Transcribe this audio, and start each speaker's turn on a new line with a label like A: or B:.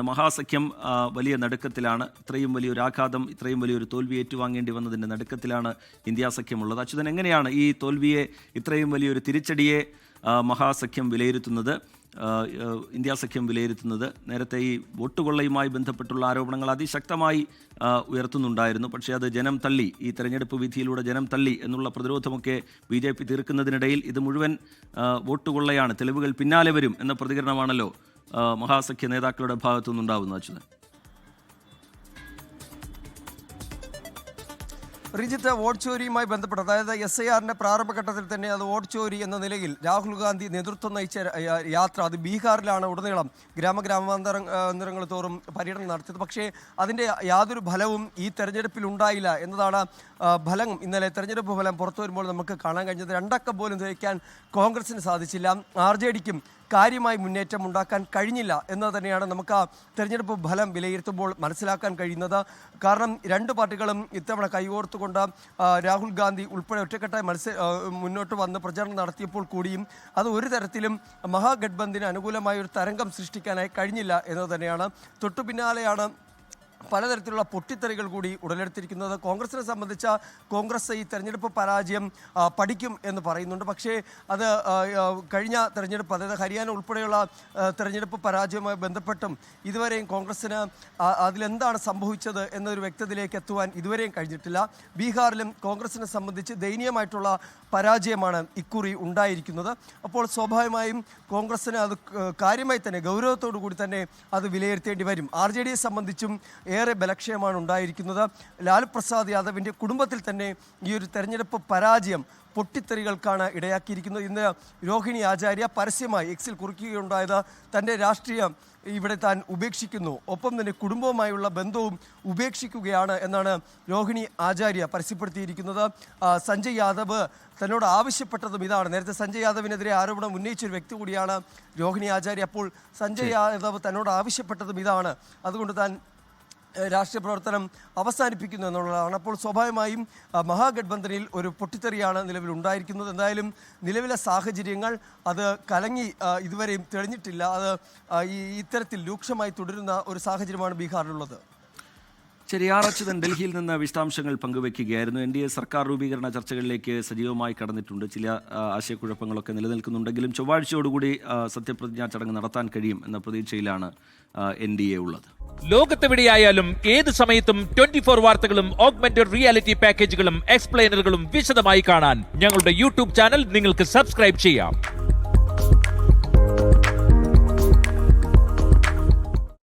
A: മഹാസഖ്യം വലിയ നടുക്കത്തിലാണ്. ഇത്രയും വലിയൊരു ആഘാതം, ഇത്രയും വലിയൊരു തോൽവി ഏറ്റുവാങ്ങേണ്ടി വന്നതിൻ്റെ നടുക്കത്തിലാണ് ഇന്ത്യ സഖ്യമുള്ളത്. അച്യുതൻ, എങ്ങനെയാണ് ഈ തോൽവിയെ, ഇത്രയും വലിയൊരു തിരിച്ചടിയെ മഹാസഖ്യം വിലയിരുത്തുന്നത്, ഇന്ത്യ സഖ്യം വിലയിരുത്തുന്നത്? നേരത്തെ ഈ വോട്ടുകൊള്ളയുമായി ബന്ധപ്പെട്ടുള്ള ആരോപണങ്ങൾ അതിശക്തമായി ഉയർത്തുന്നുണ്ടായിരുന്നു. പക്ഷേ അത് ജനം തള്ളി, ഈ തെരഞ്ഞെടുപ്പ് വിധിയിലൂടെ ജനം തള്ളി എന്നുള്ള പ്രതിരോധമൊക്കെ BJP തീർക്കുന്നതിനിടയിൽ ഇത് മുഴുവൻ വോട്ടുകൊള്ളയാണ്, തെളിവുകൾ പിന്നാലെ വരും എന്ന പ്രതികരണമാണല്ലോ മഹാസഖ്യ നേതാക്കളുടെ ഭാഗത്തുനിന്നുണ്ടാവുന്നത്. അച്യുതൻ,
B: റിജിത്ത്, വോട്ട് ചോരിയുമായി ബന്ധപ്പെട്ട്, അതായത് SIRന്റെ പ്രാരംഭഘട്ടത്തിൽ തന്നെ അത് വോട്ട് ചോരി എന്ന നിലയിൽ രാഹുൽ ഗാന്ധി നേതൃത്വം നയിച്ച യാത്ര അത് ബീഹാറിലാണ് ഉടനീളം ഗ്രാമഗ്രാമാന്തരങ്ങൾ തോറും പര്യടനം നടത്തിയത്. പക്ഷേ അതിൻ്റെ യാതൊരു ഫലവും ഈ തെരഞ്ഞെടുപ്പിൽ ഉണ്ടായില്ല എന്നതാണ് ഫലം. ഇന്നലെ തെരഞ്ഞെടുപ്പ് ഫലം പുറത്തു വരുമ്പോൾ നമുക്ക് കാണാൻ കഴിഞ്ഞത് 2 അക്കം പോലും ജയിക്കാൻ കോൺഗ്രസിന് സാധിച്ചില്ല. RJDക്കും കാര്യമായി മുന്നേറ്റം ഉണ്ടാക്കാൻ കഴിഞ്ഞില്ല എന്ന് തന്നെയാണ് നമുക്ക് ആ തെരഞ്ഞെടുപ്പ് ഫലം വിലയിരുത്തുമ്പോൾ മനസ്സിലാക്കാൻ കഴിയുന്നത്. കാരണം 2 പാർട്ടികളും ഇത്തവണ കൈകോർത്തുകൊണ്ട് രാഹുൽ ഗാന്ധി ഉൾപ്പെടെ ഒറ്റക്കെട്ടായി മുന്നോട്ട് വന്ന് പ്രചരണം നടത്തിയപ്പോൾ കൂടിയും അത് ഒരു തരത്തിലും മഹാഗഡ്ബന്ധിന് അനുകൂലമായ ഒരു തരംഗം സൃഷ്ടിക്കാനായി കഴിഞ്ഞില്ല എന്ന് തന്നെയാണ്. തൊട്ടു പിന്നാലെയാണ് പലതരത്തിലുള്ള പൊട്ടിത്തെറികൾ കൂടി ഉടലെടുത്തിരിക്കുന്നത്. കോൺഗ്രസിനെ സംബന്ധിച്ച കോൺഗ്രസ് ഈ തെരഞ്ഞെടുപ്പ് പരാജയം പഠിക്കും എന്ന് പറയുന്നുണ്ട്. പക്ഷേ അത് കഴിഞ്ഞ തെരഞ്ഞെടുപ്പ്, അതായത് ഹരിയാന ഉൾപ്പെടെയുള്ള തെരഞ്ഞെടുപ്പ് പരാജയവുമായി ബന്ധപ്പെട്ടും ഇതുവരെയും കോൺഗ്രസിന് അതിലെന്താണ് സംഭവിച്ചത് എന്നൊരു വ്യക്തതയിലേക്ക് എത്തുവാൻ ഇതുവരെയും കഴിഞ്ഞിട്ടില്ല. ബീഹാറിലും കോൺഗ്രസിനെ സംബന്ധിച്ച് ദയനീയമായിട്ടുള്ള പരാജയമാണ് ഇക്കുറി ഉണ്ടായിരിക്കുന്നത്. അപ്പോൾ സ്വാഭാവികമായും കോൺഗ്രസിന് അത് കാര്യമായി തന്നെ ഗൗരവത്തോടു കൂടി തന്നെ അത് വിലയിരുത്തേണ്ടി വരും. RJDയെ സംബന്ധിച്ചും ഏറെ ബലക്ഷയമാണ് ഉണ്ടായിരിക്കുന്നത്. ലാലു പ്രസാദ് യാദവിൻ്റെ കുടുംബത്തിൽ തന്നെ ഈ ഒരു തെരഞ്ഞെടുപ്പ് പരാജയം പൊട്ടിത്തെറികൾക്കാണ് ഇടയാക്കിയിരിക്കുന്നത്. ഇന്ന് രോഹിണി ആചാര്യ പരസ്യമായി എക്സിൽ കുറിക്കുകയുണ്ടായത് തൻ്റെ രാഷ്ട്രീയം ഇവിടെ താൻ ഉപേക്ഷിക്കുന്നു, ഒപ്പം തന്നെ കുടുംബവുമായുള്ള ബന്ധവും ഉപേക്ഷിക്കുകയാണ് എന്നാണ് രോഹിണി ആചാര്യ പരസ്യപ്പെടുത്തിയിരിക്കുന്നത്. സഞ്ജയ് യാദവ് തന്നോട് ആവശ്യപ്പെട്ടതും ഇതാണ്. നേരത്തെ സഞ്ജയ് യാദവിനെതിരെ ആരോപണം ഉന്നയിച്ചൊരു വ്യക്തി കൂടിയാണ് രോഹിണി ആചാര്യ. അപ്പോൾ സഞ്ജയ് യാദവ് തന്നോട് ആവശ്യപ്പെട്ടതും ഇതാണ്, അതുകൊണ്ട് താൻ രാഷ്ട്രീയ പ്രവർത്തനം അവസാനിപ്പിക്കുന്നു എന്നുള്ളതാണ്. അപ്പോൾ സ്വാഭാവികമായും മഹാഗഡ്ബന്ധനിൽ ഒരു പൊട്ടിത്തെറിയാണ് നിലവിലുണ്ടായിരിക്കുന്നത്. എന്തായാലും നിലവിലെ സാഹചര്യങ്ങൾ അത് കലങ്ങി ഇതുവരെയും തെളിഞ്ഞിട്ടില്ല. അത് ഇത്തരത്തിൽ രൂക്ഷമായി തുടരുന്ന ഒരു സാഹചര്യമാണ് ബീഹാറിലുള്ളത്.
A: ശരി, അച്യുതൻ ഡൽഹിയിൽ നിന്ന് വിശദാംശങ്ങൾ പങ്കുവയ്ക്കുകയായിരുന്നു. NDA സർക്കാർ രൂപീകരണ ചർച്ചകളിലേക്ക് സജീവമായി കടന്നിട്ടുണ്ട്. ചില ആശയക്കുഴപ്പങ്ങളൊക്കെ നിലനിൽക്കുന്നുണ്ടെങ്കിലും ചൊവ്വാഴ്ചയോടുകൂടി സത്യപ്രതിജ്ഞാ ചടങ്ങ് നടത്താൻ കഴിയും എന്ന പ്രതീക്ഷയിലാണ് NDA ഉള്ളത്.
C: ലോകത്തെവിടെയായാലും ഏത് സമയത്തും 24 വാർത്തകളും ഓഗ്മെന്റഡ് റിയാലിറ്റി പാക്കേജുകളും എക്സ്പ്ലെയിനറുകളും വിശദമായി കാണാൻ ഞങ്ങളുടെ YouTube ചാനൽ നിങ്ങൾക്ക് സബ്സ്ക്രൈബ് ചെയ്യാം.